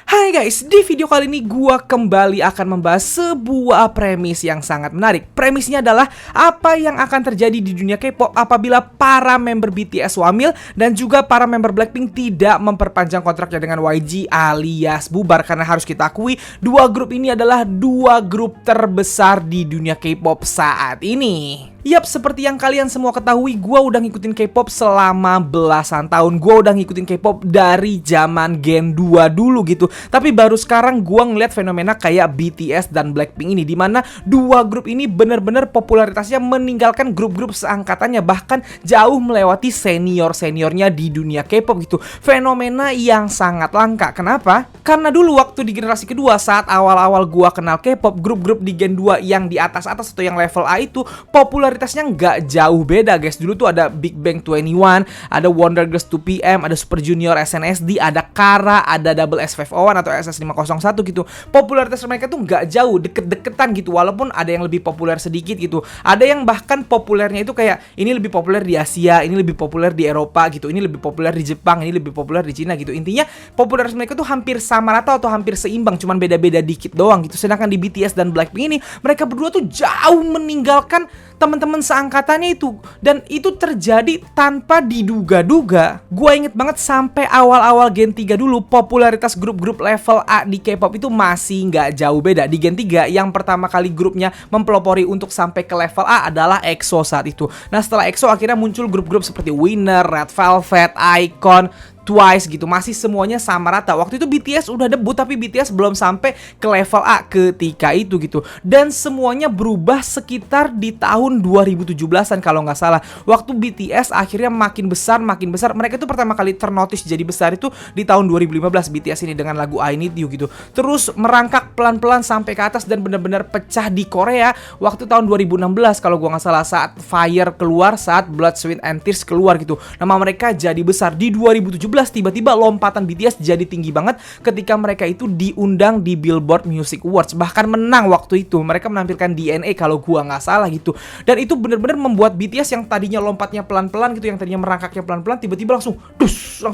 Hai guys, di video kali ini gua kembali akan membahas sebuah premis yang sangat menarik. Premisnya adalah apa yang akan terjadi di dunia K-pop apabila para member BTS wamil dan juga para member Blackpink tidak memperpanjang kontraknya dengan YG alias bubar. Karena harus kita akui, dua grup ini adalah dua grup terbesar di dunia K-pop saat ini. Yap, seperti yang kalian semua ketahui, gua udah ngikutin K-pop selama belasan tahun. Gua udah ngikutin K-pop dari zaman Gen 2 dulu gitu. Tapi baru sekarang gua ngeliat fenomena kayak BTS dan Blackpink ini, dimana dua grup ini bener-bener popularitasnya meninggalkan grup-grup seangkatannya, bahkan jauh melewati senior-seniornya di dunia K-pop gitu. Fenomena yang sangat langka. Kenapa? Karena dulu waktu di generasi kedua, saat awal-awal gua kenal K-pop, grup-grup di Gen 2 yang di atas-atas atau yang level A itu popularitasnya nggak jauh beda guys. Dulu tuh ada Big Bang 21, ada Wonder Girls 2PM, ada Super Junior SNSD, ada Kara, ada Double S501 atau SS501 gitu. Popularitas mereka tuh nggak jauh, deket-deketan gitu, walaupun ada yang lebih populer sedikit gitu. Ada yang bahkan populernya itu kayak ini lebih populer di Asia, ini lebih populer di Eropa gitu, ini lebih populer di Jepang, ini lebih populer di Cina gitu. Intinya popularitas mereka tuh hampir sama rata atau hampir seimbang, cuman beda-beda dikit doang gitu. Sedangkan di BTS dan Blackpink ini, mereka berdua tuh jauh meninggalkan teman-teman seangkatannya itu, dan itu terjadi tanpa diduga-duga. Gua inget banget sampai awal-awal Gen 3 dulu, popularitas grup-grup level A di K-pop itu masih nggak jauh beda. Di Gen 3 yang pertama kali grupnya mempelopori untuk sampai ke level A adalah EXO saat itu. Nah, setelah EXO akhirnya muncul grup-grup seperti Winner, Red Velvet, iKON, Twice gitu, masih semuanya sama rata. Waktu itu BTS udah debut tapi BTS belum sampai ke level A ketika itu gitu. Dan semuanya berubah sekitar di tahun 2017-an kalau nggak salah. Waktu BTS akhirnya makin besar. Mereka itu pertama kali ternotis jadi besar itu di tahun 2015 BTS ini dengan lagu I Need You gitu. Terus merangkak pelan-pelan sampai ke atas dan benar-benar pecah di Korea waktu tahun 2016 kalau gua nggak salah, saat Fire keluar, saat Blood, Sweat and Tears keluar gitu. Nama mereka jadi besar. Di 2017 tiba-tiba lompatan BTS jadi tinggi banget ketika mereka itu diundang di Billboard Music Awards, bahkan menang waktu itu. Mereka menampilkan DNA kalau gua nggak salah gitu, dan itu bener-bener membuat BTS yang tadinya lompatnya pelan-pelan gitu, yang tadinya merangkaknya pelan-pelan, tiba-tiba langsung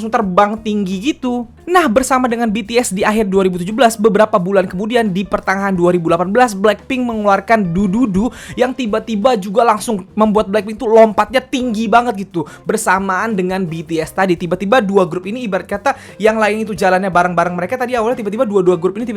terbang tinggi gitu. Nah, bersama dengan BTS di akhir 2017, beberapa bulan kemudian di pertengahan 2018 Blackpink mengeluarkan Dududu yang tiba-tiba juga langsung membuat Blackpink tuh lompatnya tinggi banget gitu. Bersamaan dengan BTS tadi, tiba-tiba dua grup ini ibarat kata yang lain itu jalannya bareng-bareng mereka tadi awalnya, tiba-tiba dua grup ini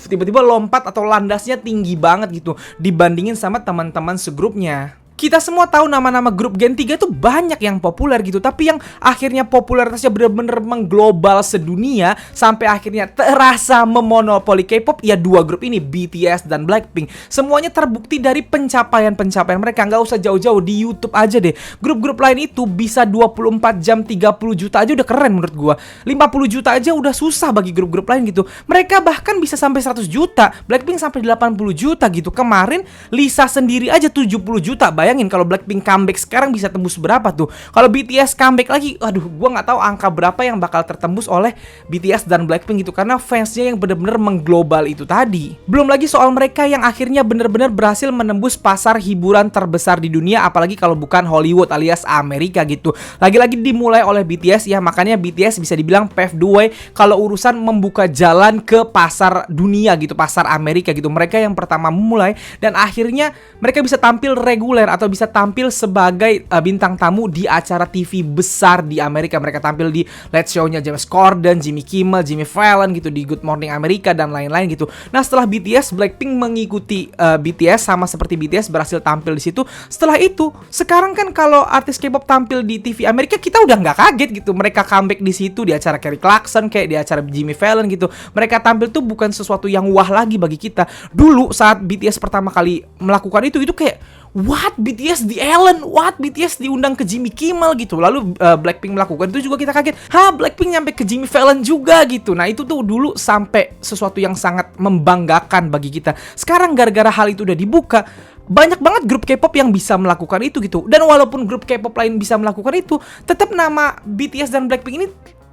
tiba-tiba lompat atau landasnya tinggi banget gitu dibandingin sama teman-teman segrupnya. Kita semua tahu nama-nama grup Gen 3 tuh banyak yang populer gitu, tapi yang akhirnya popularitasnya bener-bener mengglobal sedunia sampai akhirnya terasa memonopoli K-pop ya dua grup ini, BTS dan Blackpink. Semuanya terbukti dari pencapaian mereka, nggak usah jauh-jauh, di YouTube aja deh. Grup-grup lain itu bisa 24 jam 30 juta aja udah keren menurut gua. 50 juta aja udah susah bagi grup-grup lain gitu. Mereka bahkan bisa sampai 100 juta, Blackpink sampai 80 juta gitu. Kemarin Lisa sendiri aja 70 juta. Bayangin kalau Blackpink comeback sekarang bisa tembus berapa tuh. Kalau BTS comeback lagi, aduh, gua nggak tahu angka berapa yang bakal tertembus oleh BTS dan Blackpink gitu, karena fansnya yang bener-bener mengglobal itu tadi. Belum lagi soal mereka yang akhirnya bener-bener berhasil menembus pasar hiburan terbesar di dunia, apalagi kalau bukan Hollywood alias Amerika gitu. Lagi-lagi dimulai oleh BTS ya, makanya BTS bisa dibilang pave the way kalau urusan membuka jalan ke pasar dunia gitu, pasar Amerika gitu. Mereka yang pertama memulai dan akhirnya mereka bisa tampil reguler atau bisa tampil sebagai bintang tamu di acara TV besar di Amerika. Mereka tampil di Late Show-nya James Corden, Jimmy Kimmel, Jimmy Fallon gitu, di Good Morning America dan lain-lain gitu. Nah, setelah BTS, Blackpink mengikuti BTS sama seperti BTS berhasil tampil di situ. Setelah itu, sekarang kan kalau artis K-pop tampil di TV Amerika, kita udah nggak kaget gitu. Mereka comeback di situ di acara Kelly Clarkson, kayak di acara Jimmy Fallon gitu. Mereka tampil tuh bukan sesuatu yang wah lagi bagi kita. Dulu saat BTS pertama kali melakukan itu kayak what, BTS di Ellen, what, BTS diundang ke Jimmy Kimmel gitu. Lalu Blackpink melakukan itu juga kita kaget. Blackpink nyampe ke Jimmy Fallon juga gitu. Nah, itu tuh dulu sampai sesuatu yang sangat membanggakan bagi kita. Sekarang gara-gara hal itu udah dibuka, banyak banget grup K-pop yang bisa melakukan itu gitu. Dan walaupun grup K-pop lain bisa melakukan itu, tetap nama BTS dan Blackpink ini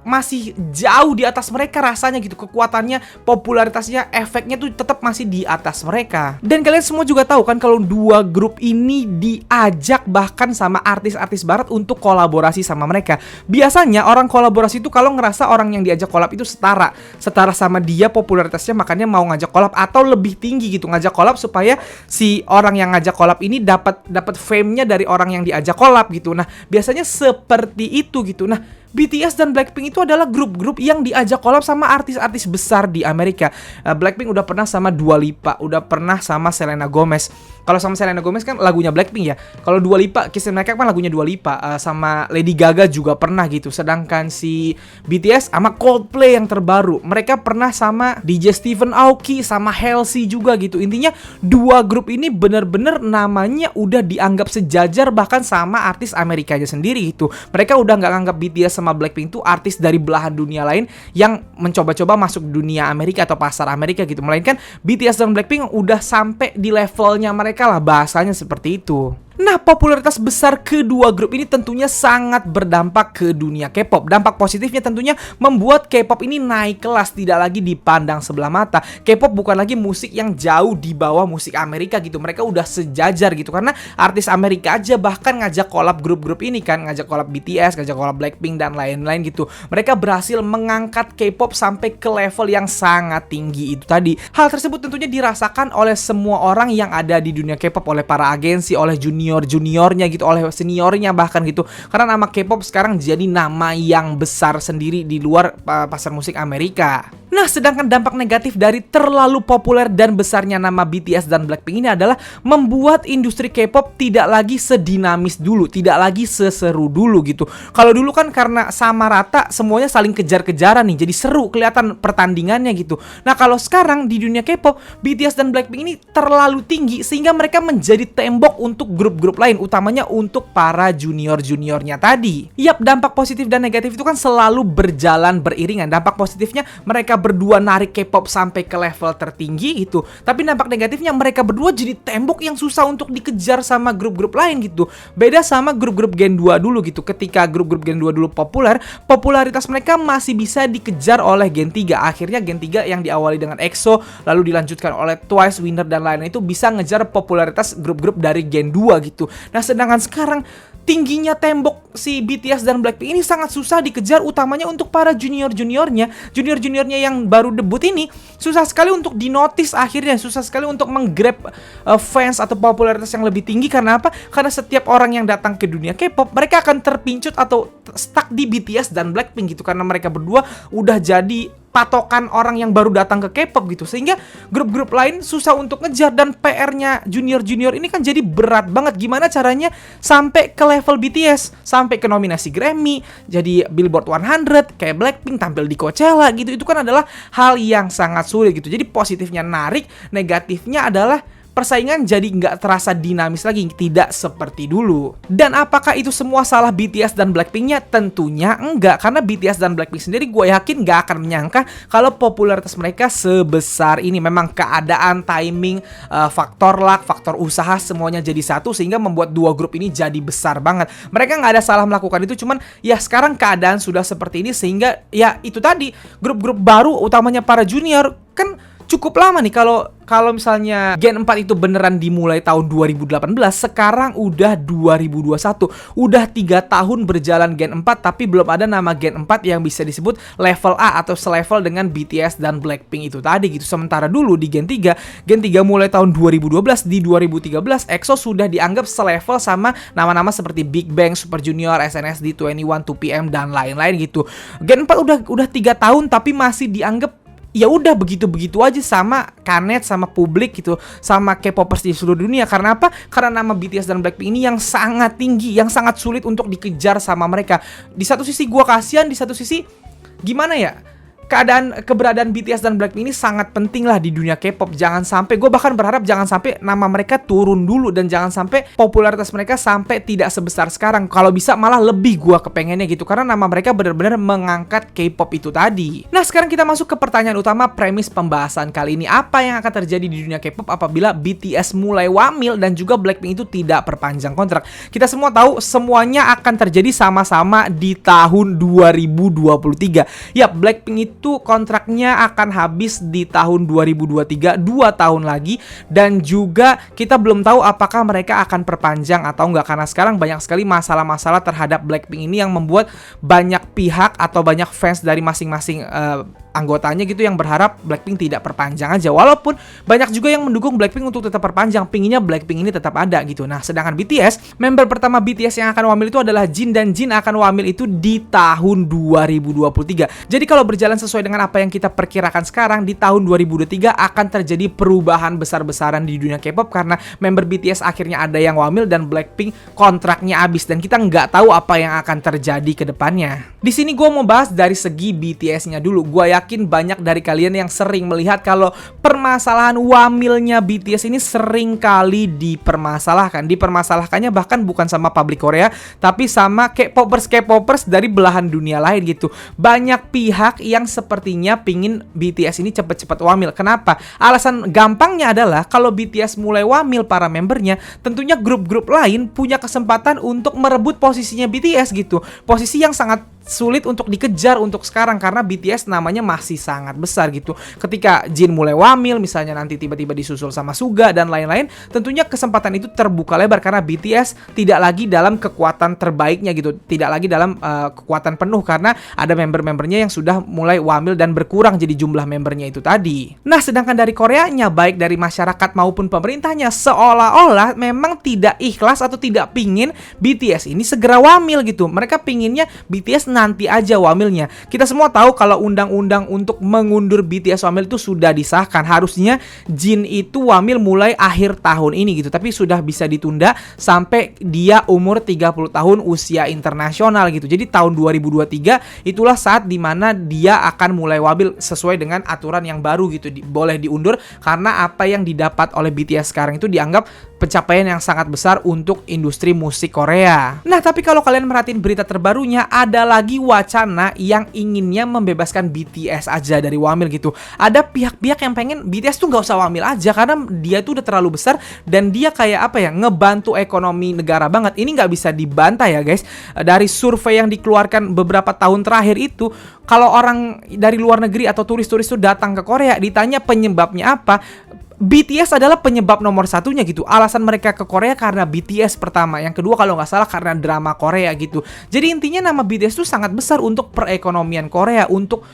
masih jauh di atas mereka rasanya gitu. Kekuatannya, popularitasnya, efeknya tuh tetap masih di atas mereka. Dan kalian semua juga tahu kan kalau dua grup ini diajak bahkan sama artis-artis barat untuk kolaborasi sama mereka. Biasanya orang kolaborasi itu kalau ngerasa orang yang diajak kolab itu setara sama dia popularitasnya, makanya mau ngajak kolab atau lebih tinggi gitu, ngajak kolab supaya si orang yang ngajak kolab ini dapat fame-nya dari orang yang diajak kolab gitu. Nah, biasanya seperti itu gitu. Nah, BTS dan Blackpink itu adalah grup-grup yang diajak collab sama artis-artis besar di Amerika. Blackpink udah pernah sama Dua Lipa, udah pernah sama Selena Gomez. Kalau sama Selena Gomez kan lagunya Blackpink ya. Kalau Dua Lipa, Kiss and Make Up kan lagunya Dua Lipa. Sama Lady Gaga juga pernah gitu. Sedangkan si BTS sama Coldplay yang terbaru, mereka pernah sama DJ Stephen Aoki, sama Halsey juga gitu. Intinya dua grup ini bener-bener namanya udah dianggap sejajar bahkan sama artis Amerikanya sendiri gitu. Mereka udah nggak nganggap BTS sama Blackpink tuh artis dari belahan dunia lain yang mencoba-coba masuk dunia Amerika atau pasar Amerika gitu. Melainkan BTS dan Blackpink udah sampai di levelnya mereka lah, bahasanya seperti itu. Nah, popularitas besar kedua grup ini tentunya sangat berdampak ke dunia K-pop. Dampak positifnya tentunya membuat K-pop ini naik kelas, tidak lagi dipandang sebelah mata. K-pop bukan lagi musik yang jauh di bawah musik Amerika gitu. Mereka udah sejajar gitu, karena artis Amerika aja bahkan ngajak collab grup-grup ini kan, ngajak collab BTS, ngajak collab Blackpink dan lain-lain gitu. Mereka berhasil mengangkat K-pop sampai ke level yang sangat tinggi itu tadi. Hal tersebut tentunya dirasakan oleh semua orang yang ada di dunia K-pop, oleh para agensi, oleh juniornya gitu, oleh seniornya bahkan gitu. Karena nama K-pop sekarang jadi nama yang besar sendiri di luar pasar musik Amerika. Nah, sedangkan dampak negatif dari terlalu populer dan besarnya nama BTS dan Blackpink ini adalah membuat industri K-pop tidak lagi sedinamis dulu, tidak lagi seseru dulu gitu. Kalau dulu kan karena sama rata semuanya saling kejar-kejaran nih, jadi seru kelihatan pertandingannya gitu. Nah, kalau sekarang di dunia K-pop, BTS dan Blackpink ini terlalu tinggi sehingga mereka menjadi tembok untuk grup-grup lain, utamanya untuk para junior-juniornya tadi. Yap, dampak positif dan negatif itu kan selalu berjalan beriringan. Dampak positifnya mereka berdua narik K-pop sampai ke level tertinggi gitu. Tapi dampak negatifnya mereka berdua jadi tembok yang susah untuk dikejar sama grup-grup lain gitu. Beda sama grup-grup Gen 2 dulu gitu. Ketika grup-grup Gen 2 dulu populer, popularitas mereka masih bisa dikejar oleh Gen 3. Akhirnya Gen 3 yang diawali dengan EXO, lalu dilanjutkan oleh Twice, Winner dan lain-lain itu bisa ngejar popularitas grup-grup dari Gen 2 gitu. Nah, sedangkan sekarang tingginya tembok si BTS dan Blackpink ini sangat susah dikejar, utamanya untuk para junior-juniornya yang baru debut ini susah sekali untuk dinotis, akhirnya susah sekali untuk menggrab fans atau popularitas yang lebih tinggi. Karena apa? Karena setiap orang yang datang ke dunia K-pop mereka akan terpincut atau stuck di BTS dan Blackpink gitu, karena mereka berdua udah jadi patokan orang yang baru datang ke K-pop gitu, sehingga grup-grup lain susah untuk ngejar. Dan PR-nya junior-junior ini kan jadi berat banget. Gimana caranya sampai ke level BTS, sampai ke nominasi Grammy, jadi Billboard 100 kayak Blackpink, tampil di Coachella gitu. Itu kan adalah hal yang sangat sulit gitu. Jadi positifnya narik, negatifnya adalah persaingan jadi nggak terasa dinamis lagi, tidak seperti dulu. Dan apakah itu semua salah BTS dan Blackpinknya? Tentunya enggak, karena BTS dan Blackpink sendiri gue yakin nggak akan menyangka kalau popularitas mereka sebesar ini. Memang keadaan, timing, faktor luck, faktor usaha semuanya jadi satu sehingga membuat dua grup ini jadi besar banget. Mereka nggak ada salah melakukan itu, cuman ya sekarang keadaan sudah seperti ini sehingga ya itu tadi, grup-grup baru utamanya para junior kan cukup lama nih. Kalau misalnya Gen 4 itu beneran dimulai tahun 2018, sekarang udah 2021. Udah 3 tahun berjalan Gen 4 tapi belum ada nama Gen 4 yang bisa disebut level A atau selevel dengan BTS dan Blackpink itu tadi gitu. Sementara dulu di Gen 3 mulai tahun 2012, di 2013 EXO sudah dianggap selevel sama nama-nama seperti Big Bang, Super Junior, SNSD, 21, 2PM dan lain-lain gitu. Gen 4 udah 3 tahun tapi masih dianggap ya udah begitu-begitu aja sama Kanet, sama publik gitu, sama K-popers di seluruh dunia. Karena apa? Karena nama BTS dan Blackpink ini yang sangat tinggi, yang sangat sulit untuk dikejar sama mereka. Di satu sisi gua kasihan, di satu sisi gimana ya? keberadaan BTS dan Blackpink ini sangat penting lah di dunia K-pop. Jangan sampai, gue bahkan berharap jangan sampai nama mereka turun dulu dan jangan sampai popularitas mereka sampai tidak sebesar sekarang. Kalau bisa malah lebih gue kepengennya gitu, karena nama mereka benar-benar mengangkat K-pop itu tadi. Nah, sekarang kita masuk ke pertanyaan utama premis pembahasan kali ini. Apa yang akan terjadi di dunia K-pop apabila BTS mulai wamil dan juga Blackpink itu tidak perpanjang kontrak? Kita semua tahu semuanya akan terjadi sama-sama di tahun 2023. Ya, Blackpink itu kontraknya akan habis di tahun 2023, 2 tahun lagi, dan juga kita belum tahu apakah mereka akan perpanjang atau enggak, karena sekarang banyak sekali masalah-masalah terhadap Blackpink ini yang membuat banyak pihak atau banyak fans dari masing-masing anggotanya gitu yang berharap Blackpink tidak perpanjang aja. Walaupun banyak juga yang mendukung Blackpink untuk tetap perpanjang, pinginnya Blackpink ini tetap ada gitu. Nah, sedangkan BTS, member pertama BTS yang akan wamil itu adalah Jin, dan Jin akan wamil itu di tahun 2023. Jadi kalau berjalan sesuai dengan apa yang kita perkirakan sekarang, di tahun 2023 akan terjadi perubahan besar-besaran di dunia K-pop karena member BTS akhirnya ada yang wamil dan Blackpink kontraknya habis, dan kita nggak tahu apa yang akan terjadi ke depannya. Di sini gue mau bahas dari segi BTS-nya dulu. Gue yakin banyak dari kalian yang sering melihat kalau permasalahan wamilnya BTS ini sering kali dipermasalahkan. Dipermasalahkannya bahkan bukan sama publik Korea, tapi sama K-popers dari belahan dunia lain gitu. Banyak pihak yang sepertinya pingin BTS ini cepet-cepet wamil. Kenapa? Alasan gampangnya adalah kalau BTS mulai wamil para membernya, tentunya grup-grup lain punya kesempatan untuk merebut posisinya BTS gitu. Posisi yang sangat sulit untuk dikejar untuk sekarang karena BTS namanya masih sangat besar gitu. Ketika Jin mulai wamil, misalnya nanti tiba-tiba disusul sama Suga dan lain-lain, tentunya kesempatan itu terbuka lebar karena BTS tidak lagi dalam kekuatan terbaiknya gitu, tidak lagi dalam kekuatan penuh karena ada member-membernya yang sudah mulai wamil dan berkurang jadi jumlah membernya itu tadi. Nah, sedangkan dari Koreanya, baik dari masyarakat maupun pemerintahnya seolah-olah memang tidak ikhlas atau tidak pingin BTS ini segera wamil gitu. Mereka pinginnya BTS nanti aja wamilnya. Kita semua tahu kalau undang-undang untuk mengundur BTS wamil itu sudah disahkan. Harusnya Jin itu wamil mulai akhir tahun ini gitu, tapi sudah bisa ditunda sampai dia umur 30 tahun usia internasional gitu. Jadi tahun 2023 itulah saat dimana dia akan mulai wamil sesuai dengan aturan yang baru gitu. Boleh diundur karena apa yang didapat oleh BTS sekarang itu dianggap pencapaian yang sangat besar untuk industri musik Korea. Nah, tapi kalau kalian merhatiin berita terbarunya, ada lagi wacana yang inginnya membebaskan BTS aja dari wamil gitu. Ada pihak-pihak yang pengen BTS tuh nggak usah wamil aja karena dia tuh udah terlalu besar dan dia kayak apa ya, ngebantu ekonomi negara banget. Ini nggak bisa dibantah ya guys. Dari survei yang dikeluarkan beberapa tahun terakhir itu, kalau orang dari luar negeri atau turis-turis tuh datang ke Korea ditanya penyebabnya apa, BTS adalah penyebab nomor satunya gitu. Alasan mereka ke Korea karena BTS pertama. Yang kedua kalau nggak salah karena drama Korea gitu. Jadi intinya nama BTS itu sangat besar untuk perekonomian Korea, untuk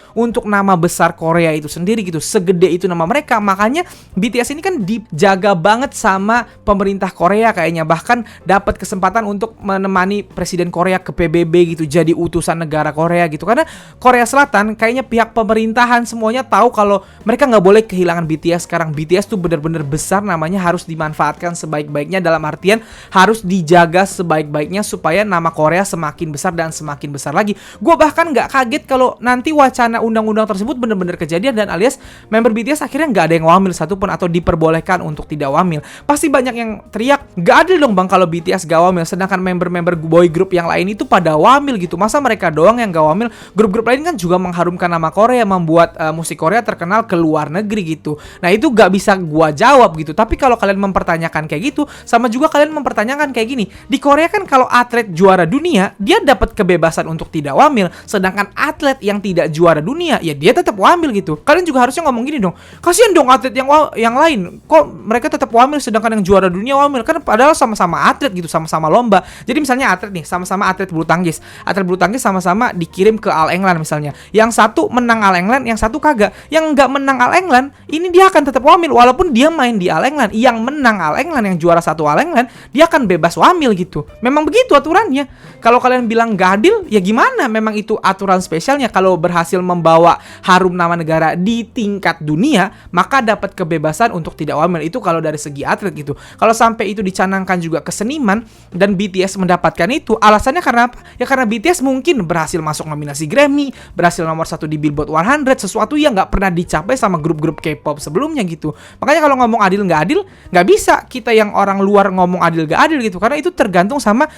nama besar Korea itu sendiri gitu. Segede itu nama mereka. Makanya BTS ini kan dijaga banget sama pemerintah Korea kayaknya. Bahkan dapat kesempatan untuk menemani Presiden Korea ke PBB gitu, jadi utusan negara Korea gitu. Karena Korea Selatan kayaknya pihak pemerintahan semuanya tahu kalau mereka nggak boleh kehilangan BTS sekarang. BTS itu benar-benar besar, namanya harus dimanfaatkan sebaik-baiknya, dalam artian harus dijaga sebaik-baiknya supaya nama Korea semakin besar dan semakin besar lagi. Gue bahkan nggak kaget kalau nanti wacana undang-undang tersebut benar-benar kejadian dan alias member BTS akhirnya nggak ada yang wamil satupun atau diperbolehkan untuk tidak wamil. Pasti banyak yang teriak, nggak adil dong bang kalau BTS gak wamil, sedangkan member-member boy group yang lain itu pada wamil gitu. Masa mereka doang yang gak wamil? Grup-grup lain kan juga mengharumkan nama Korea, membuat musik Korea terkenal ke luar negeri gitu. Nah itu gak bisa gua jawab gitu. Tapi kalau kalian mempertanyakan kayak gitu, sama juga kalian mempertanyakan kayak gini. Di Korea kan kalau atlet juara dunia, dia dapat kebebasan untuk tidak wamil. Sedangkan atlet yang tidak juara dunia, ya dia tetap wamil gitu. Kalian juga harusnya ngomong gini dong. Kasian dong atlet yang lain. Kok mereka tetap wamil sedangkan yang juara dunia wamil? Kan padahal sama-sama atlet gitu, sama-sama lomba. Jadi misalnya atlet nih, sama-sama atlet bulu tangkis. Atlet bulu tangkis sama-sama dikirim ke All England misalnya. Yang satu menang All England, yang satu kagak. Yang nggak menang All England, ini dia akan tetap wamil Walaupun dia main di All England, yang menang All England, yang juara satu All England, dia akan bebas wamil gitu. Memang begitu aturannya. Kalau kalian bilang gak adil, ya gimana? Memang itu aturan spesialnya. Kalau berhasil membawa harum nama negara di tingkat dunia, maka dapat kebebasan untuk tidak wamil. Itu kalau dari segi atlet gitu. Kalau sampai itu dicanangkan juga ke seniman dan BTS mendapatkan itu, alasannya karena apa? Ya karena BTS mungkin berhasil masuk nominasi Grammy, berhasil nomor 1 di Billboard 100, sesuatu yang nggak pernah dicapai sama grup-grup K-pop sebelumnya gitu. Makanya kalau ngomong adil nggak bisa kita yang orang luar ngomong adil nggak adil gitu, karena itu tergantung sama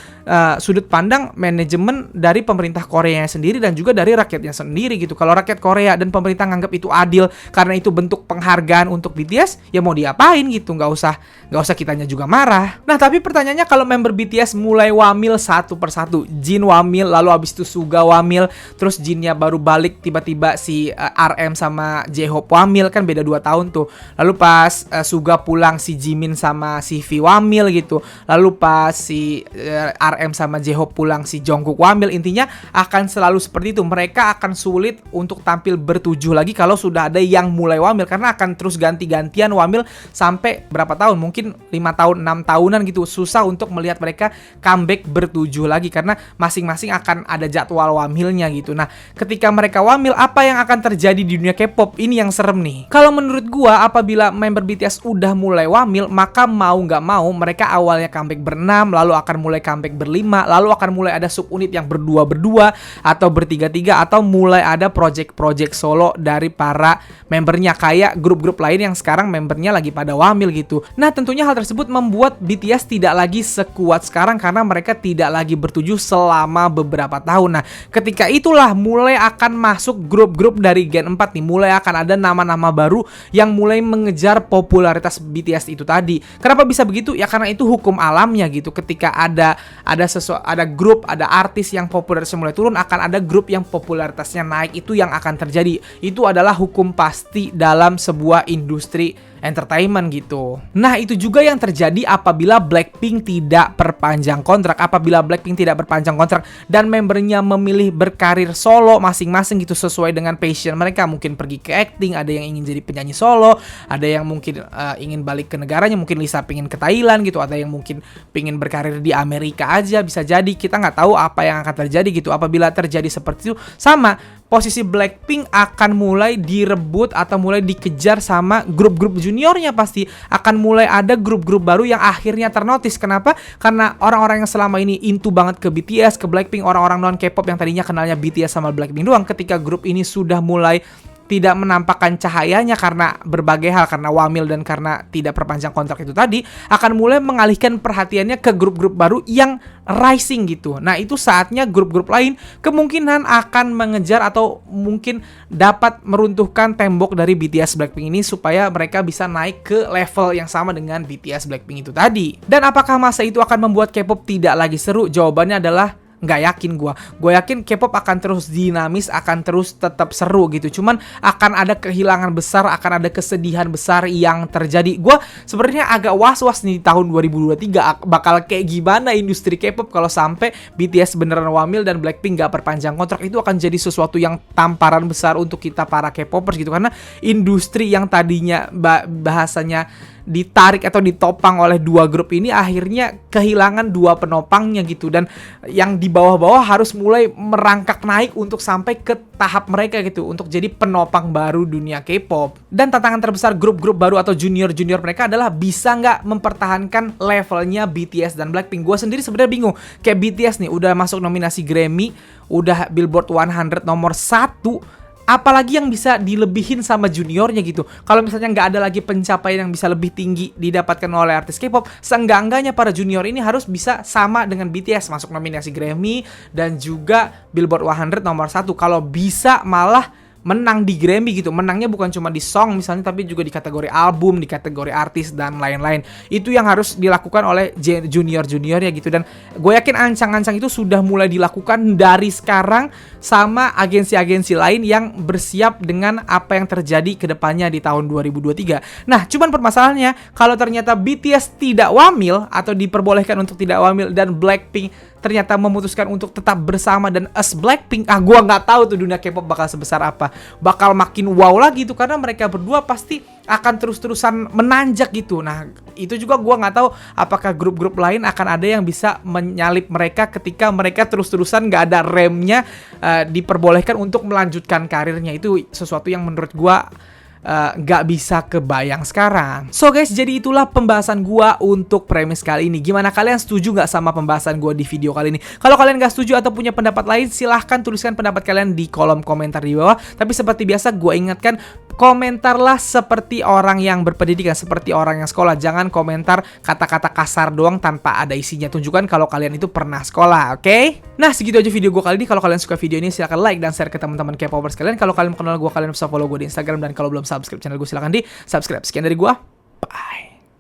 sudut pandang manajemen dari pemerintah Korea sendiri dan juga dari rakyatnya sendiri gitu. Kalau rakyat Korea dan pemerintah nganggap itu adil karena itu bentuk penghargaan untuk BTS, ya mau diapain gitu, nggak usah kitanya juga marah. Nah tapi pertanyaannya, kalau member BTS mulai wamil satu persatu, Jin wamil, lalu abis itu Suga wamil, terus Jinnya baru balik, tiba-tiba si RM sama J-Hope wamil, kan beda 2 tahun tuh. Lalu pas Suga pulang, si Jimin sama si V wamil gitu. Lalu pas si RM sama J-Hope pulang, si Jungkook wamil. Intinya akan selalu seperti itu. Mereka akan sulit untuk tampil bertujuh lagi kalau sudah ada yang mulai wamil, karena akan terus ganti-gantian wamil sampai berapa tahun, mungkin 5 tahun, 6 tahunan gitu. Susah untuk melihat mereka comeback bertujuh lagi karena masing-masing akan ada jadwal wamilnya gitu. Nah, ketika mereka wamil, apa yang akan terjadi di dunia K-pop? Ini yang serem nih. Kalau menurut gua, apabila member BTS udah mulai wamil, maka mau nggak mau mereka awalnya comeback ber-6, lalu akan mulai comeback ber-5, lalu akan mulai ada subunit yang berdua-berdua atau bertiga-tiga, atau mulai ada project-project solo dari para membernya, kayak grup-grup lain yang sekarang membernya lagi pada wamil gitu. Nah, tentunya hal tersebut membuat BTS tidak lagi sekuat sekarang karena mereka tidak lagi bertujuh selama beberapa tahun. Nah, ketika itulah mulai akan masuk grup-grup dari Gen 4 nih, mulai akan ada nama-nama baru yang mulai mengejar popularitas BTS itu tadi. Kenapa bisa begitu? Ya karena itu hukum alamnya gitu. Ketika ada grup, ada artis yang popularitasnya mulai turun, akan ada grup yang popularitasnya naik. Itu yang akan terjadi. Itu adalah hukum pasti dalam sebuah industri entertainment gitu. Nah, itu juga yang terjadi apabila Blackpink tidak perpanjang kontrak. Apabila Blackpink tidak perpanjang kontrak dan membernya memilih berkarir solo masing-masing gitu sesuai dengan passion mereka, mungkin pergi ke acting, ada yang ingin jadi penyanyi solo, ada yang mungkin ingin balik ke negaranya, mungkin Lisa pengen ke Thailand gitu, ada yang mungkin pengen berkarir di Amerika aja, bisa jadi. Kita nggak tahu apa yang akan terjadi gitu. Apabila terjadi seperti itu, sama posisi Blackpink akan mulai direbut atau mulai dikejar sama grup-grup juniornya. Pasti akan mulai ada grup-grup baru yang akhirnya ternotis. Kenapa? Karena orang-orang yang selama ini into banget ke BTS, ke Blackpink, orang-orang non K-pop yang tadinya kenalnya BTS sama Blackpink doang, ketika grup ini sudah mulai tidak menampakkan cahayanya karena berbagai hal, karena wamil dan karena tidak perpanjang kontrak itu tadi, akan mulai mengalihkan perhatiannya ke grup-grup baru yang rising gitu. Nah, itu saatnya grup-grup lain kemungkinan akan mengejar atau mungkin dapat meruntuhkan tembok dari BTS Blackpink ini supaya mereka bisa naik ke level yang sama dengan BTS Blackpink itu tadi. Dan apakah masa itu akan membuat K-pop tidak lagi seru? Jawabannya adalah nggak yakin gua. Gua yakin K-pop akan terus dinamis, akan terus tetap seru gitu. Cuman akan ada kehilangan besar, akan ada kesedihan besar yang terjadi. Gua sebenarnya agak was-was nih di tahun 2023 bakal kayak gimana industri K-pop kalau sampai BTS beneran wamil dan Blackpink nggak perpanjang kontrak. Itu akan jadi sesuatu yang tamparan besar untuk kita para K-popers gitu, karena industri yang tadinya bahasanya ditarik atau ditopang oleh dua grup ini akhirnya kehilangan dua penopangnya gitu, dan yang di bawah-bawah harus mulai merangkak naik untuk sampai ke tahap mereka gitu, untuk jadi penopang baru dunia K-pop. Dan tantangan terbesar grup-grup baru atau junior-junior mereka adalah bisa nggak mempertahankan levelnya BTS dan Blackpink. Gue sendiri sebenarnya bingung, kayak BTS nih udah masuk nominasi Grammy, udah Billboard 100 nomor 1, apalagi yang bisa dilebihin sama juniornya gitu. Kalau misalnya nggak ada lagi pencapaian yang bisa lebih tinggi didapatkan oleh artis K-pop, seenggak-enggaknya para junior ini harus bisa sama dengan BTS, masuk nominasi Grammy dan juga Billboard 100 nomor 1. Kalau bisa malah menang di Grammy gitu. Menangnya bukan cuma di song misalnya, tapi juga di kategori album, di kategori artis dan lain-lain. Itu yang harus dilakukan oleh junior-juniornya gitu. Dan gue yakin ancang-ancang itu sudah mulai dilakukan dari sekarang sama agensi-agensi lain yang bersiap dengan apa yang terjadi ke depannya di tahun 2023. Nah, cuman permasalahannya kalau ternyata BTS tidak wamil atau diperbolehkan untuk tidak wamil dan Blackpink ternyata memutuskan untuk tetap bersama dan as Blackpink, gua nggak tahu tuh dunia K-pop bakal sebesar apa. Bakal makin wow lagi tuh karena mereka berdua pasti akan terus-terusan menanjak gitu. Nah, itu juga gua nggak tahu apakah grup-grup lain akan ada yang bisa menyalip mereka ketika mereka terus-terusan nggak ada remnya, diperbolehkan untuk melanjutkan karirnya. Itu sesuatu yang menurut gua nggak bisa kebayang sekarang. So guys, jadi itulah pembahasan gua untuk premis kali ini. Gimana, kalian setuju nggak sama pembahasan gua di video kali ini? Kalau kalian nggak setuju atau punya pendapat lain, silahkan tuliskan pendapat kalian di kolom komentar di bawah. Tapi seperti biasa, gua ingatkan, komentarlah seperti orang yang berpendidikan, seperti orang yang sekolah. Jangan komentar kata-kata kasar doang tanpa ada isinya. Tunjukkan kalau kalian itu pernah sekolah, oke? Nah, segitu aja video gue kali ini. Kalau kalian suka video ini, silahkan like dan share ke teman-teman K-popers kalian. Kalau kalian kenal gue, kalian bisa follow gue di Instagram. Dan kalau belum subscribe channel gue, silahkan di subscribe. Sekian dari gue, bye.